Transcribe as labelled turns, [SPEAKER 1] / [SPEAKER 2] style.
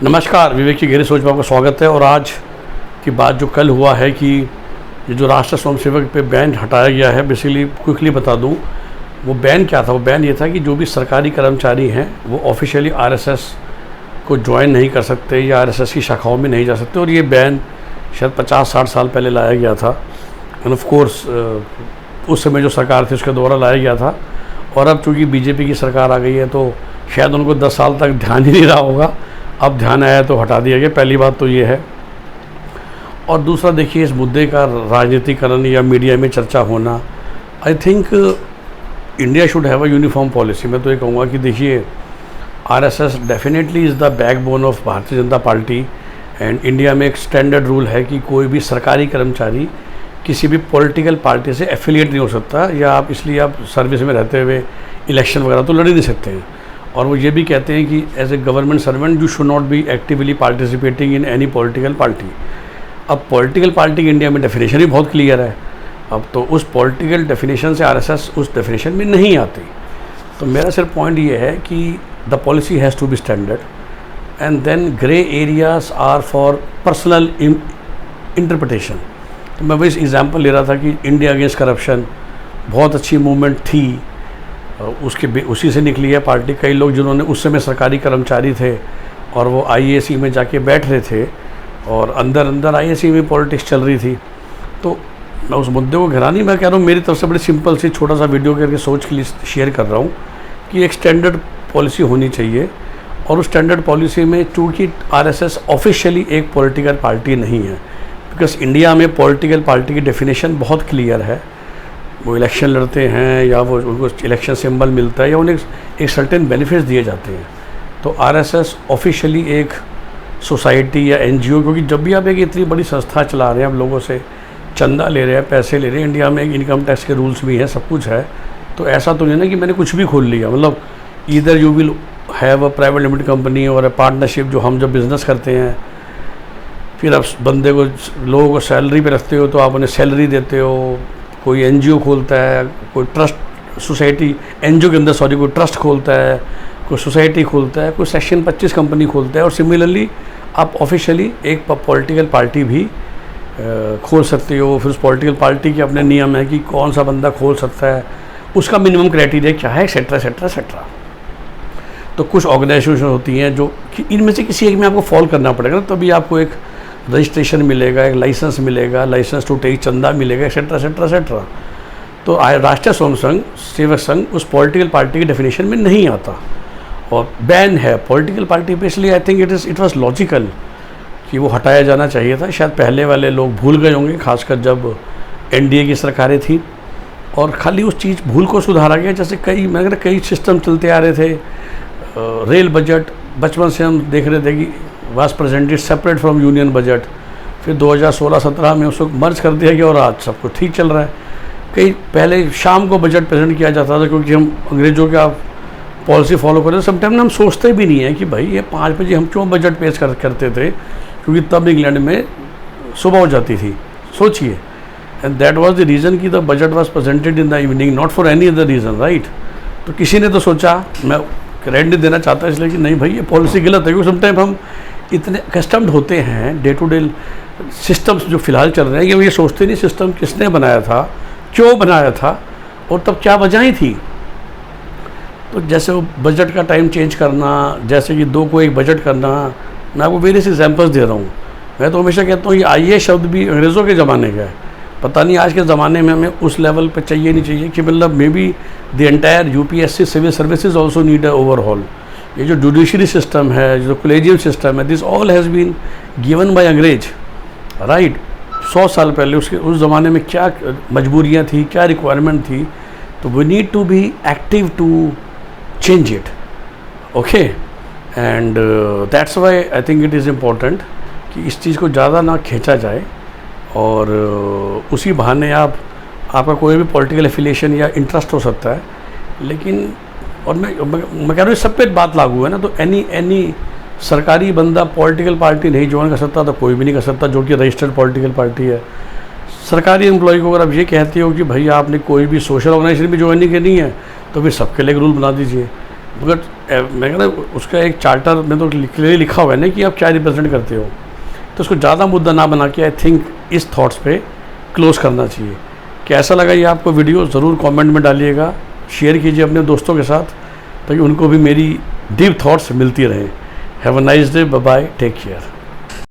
[SPEAKER 1] नमस्कार, विवेक की गहरी सोच में आपका स्वागत है। और आज की बात जो कल हुआ है कि ये जो राष्ट्रीय स्वयंसेवक पे बैन हटाया गया है, बेसिकली क्विकली बता दूं, वो बैन क्या था। वो बैन ये था कि जो भी सरकारी कर्मचारी हैं वो ऑफिशियली आरएसएस को ज्वाइन नहीं कर सकते या आरएसएस की शाखाओं में नहीं जा सकते। और ये बैन शायद 50-60 साल पहले लाया गया था। एंड ऑफ कोर्स उस समय जो सरकार थी उसके द्वारा लाया गया था। और अब चूँकि बीजेपी की सरकार आ गई है तो शायद उनको 10 साल तक ध्यान ही नहीं रहा होगा, अब ध्यान आया तो हटा दिया गया। पहली बात तो ये है। और दूसरा देखिए, इस मुद्दे का राजनीतिकरण या मीडिया में चर्चा होना, I think India should have a uniform policy. मैं तो ये कहूँगा कि देखिए, RSS definitely is the backbone of Bharatiya Janata party. And India में एक स्टैंडर्ड रूल है कि कोई भी सरकारी कर्मचारी किसी भी पॉलिटिकल पार्टी से एफिलिएट नहीं हो सकता, या आप इसलिए आप सर्विस में रहते हुए इलेक्शन वगैरह तो लड़ ही नहीं सकते हैं। और वो ये भी कहते हैं कि as a government servant you should not be actively participating in any political party. अब पॉलिटिकल पार्टी की इंडिया में डेफिनेशन भी बहुत क्लियर है। अब तो उस पॉलिटिकल डेफिनेशन से आरएसएस उस डेफिनेशन में नहीं आती। तो मेरा सिर्फ पॉइंट ये है कि the policy has to be standard and then grey areas are for personal interpretation. तो मैं वही एग्जांपल ले रहा था कि इंडिया अगेंस्ट करप्शन बहुत अच्छी मूवमेंट थी, उसी से निकली है पार्टी। कई लोग जिन्होंने उस समय सरकारी कर्मचारी थे और वो आईएसी में जाके बैठ रहे थे और अंदर अंदर आईएसी में पॉलिटिक्स चल रही थी। तो मैं उस मुद्दे को घिरा नहीं, मैं कह रहा हूँ मेरी तरफ से बड़ी सिंपल सी छोटा सा वीडियो करके सोच के लिए शेयर कर रहा हूँ कि एक स्टैंडर्ड पॉलिसी होनी चाहिए। और उस स्टैंडर्ड पॉलिसी में चूँकि आरएसएस ऑफिशियली एक पॉलिटिकल पार्टी नहीं है, बिकॉज इंडिया में पॉलिटिकल पार्टी की डेफिनेशन बहुत क्लियर है। वो इलेक्शन लड़ते हैं या वो उनको इलेक्शन सिंबल मिलता है या उन्हें एक सर्टेन बेनिफिट्स दिए जाते हैं। तो आरएसएस ऑफिशियली एक सोसाइटी या एनजीओ, क्योंकि जब भी आप एक इतनी बड़ी संस्था चला रहे हैं, आप लोगों से चंदा ले रहे हैं, पैसे ले रहे हैं, इंडिया में एक इनकम टैक्स के रूल्स भी हैं, सब कुछ है। तो ऐसा तो नहीं ना कि मैंने कुछ भी खोल लिया। मतलब either you will have a private limited company और अ पार्टनरशिप, जो हम जब बिज़नेस करते हैं फिर आप बंदे को, लोगों को सैलरी पे रखते हो तो आप उन्हें सैलरी देते हो। कोई एनजीओ खोलता है, कोई ट्रस्ट सोसाइटी, एनजीओ के अंदर सॉरी कोई ट्रस्ट खोलता है, कोई सोसाइटी खोलता है, कोई सेक्शन 25 कंपनी खोलता है। और सिमिलरली आप ऑफिशियली एक पॉलिटिकल पार्टी भी खोल सकते हो। फिर उस पॉलिटिकल पार्टी के अपने नियम है कि कौन सा बंदा खोल सकता है, उसका मिनिमम क्राइटेरिया क्या है, एक्सेट्रा एक्सेट्रा एक्सेट्रा। तो कुछ ऑर्गेनाइजेशन होती हैं जो कि इनमें से किसी एक में आपको फॉलो करना पड़ेगा, तभी आपको एक रजिस्ट्रेशन मिलेगा, एक लाइसेंस मिलेगा, लाइसेंस टू टेक चंदा मिलेगा, एक्सेट्रा एक्सेट्रा एक्सेट्रा। तो राष्ट्रीय स्वयंसेवक संघ उस पॉलिटिकल पार्टी की डेफिनेशन में नहीं आता और बैन है पॉलिटिकल पार्टी पे। इसलिए आई थिंक इट वाज लॉजिकल कि वो हटाया जाना चाहिए था। शायद पहले वाले लोग भूल गए होंगे, खासकर जब एनडीए की सरकारें थी, और खाली उस चीज़ भूल को सुधारा गया। जैसे कई सिस्टम चलते आ रहे थे। रेल बजट बचपन से हम देख रहे थे कि was presented separate from union budget, फिर 2016-17 में उसको मर्ज कर दिया गया और आज सब कुछ ठीक चल रहा है। कई पहले शाम को बजट प्रेजेंट किया जाता था क्योंकि हम अंग्रेज़ों का पॉलिसी फॉलो करते थे। समटाइम हम सोचते भी नहीं है कि भाई ये 5 बजे हम क्यों बजट पेश करते थे, क्योंकि तब इंग्लैंड में सुबह हो जाती थी, सोचिए। And that was the reason कि the budget was presented in the evening, not for any other reason, right. तो किसी ने तो सोचा, मैं क्रेडिट नहीं देना चाहता इसलिए कि नहीं भाई ये पॉलिसी गलत है, क्योंकि समटाइम हम इतने कस्टम्ड होते हैं डे टू डे सिस्टम्स जो फ़िलहाल चल रहे हैं कि वो ये सोचते नहीं सिस्टम किसने बनाया था, क्यों बनाया था और तब क्या वजहें थी। तो जैसे वो बजट का टाइम चेंज करना, जैसे कि 2 को 1 बजट करना, मैं आपको वेरियस एग्जांपल्स दे रहा हूँ। मैं तो हमेशा कहता हूँ ये आईए शब्द भी अंग्रेज़ों के ज़माने का है। पता नहीं आज के ज़माने में हमें उस लेवल पे चाहिए नहीं चाहिए कि मतलब maybe the entire UPSC civil services also need a overhaul. ये जो जुडिशरी सिस्टम है, जो कॉलेजियम सिस्टम है, this all has been given by अंग्रेज, राइट। 100 साल पहले उस ज़माने में क्या मजबूरियाँ थी, क्या रिक्वायरमेंट थी। तो we need to be active to change it, okay. And that's why I think it is important कि इस चीज़ को ज़्यादा ना खींचा जाए और उसी बहाने आपका कोई भी पॉलिटिकल एफिलिएशन या इंटरेस्ट हो सकता है। लेकिन और मैं कह रहा हूँ सब पे बात लागू है ना। तो एनी सरकारी बंदा पॉलिटिकल पार्टी नहीं ज्वाइन कर सकता, तो कोई भी नहीं कर सकता जो कि रजिस्टर्ड पॉलिटिकल पार्टी है। सरकारी एम्प्लॉय को अगर आप ये कहते हो कि भाई आपने कोई भी सोशल ऑर्गेनाइजेशन भी ज्वाइन नहीं करनी है, तो फिर सबके लिए एक रूल बना दीजिए मगर मैं कहना उसका एक चार्टर में तो क्लियरली लिखा हुआ है ना कि आप क्या रिप्रेजेंट करते हो, तो उसको ज़्यादा मुद्दा ना बना के आई थिंक इस थॉट्स पे क्लोज़ करना चाहिए। कैसा लगा ये आपको वीडियो ज़रूर कमेंट में डालिएगा, शेयर कीजिए अपने दोस्तों के साथ ताकि उनको भी मेरी डीप थॉट्स मिलती रहें। Have a nice day, bye bye, take care.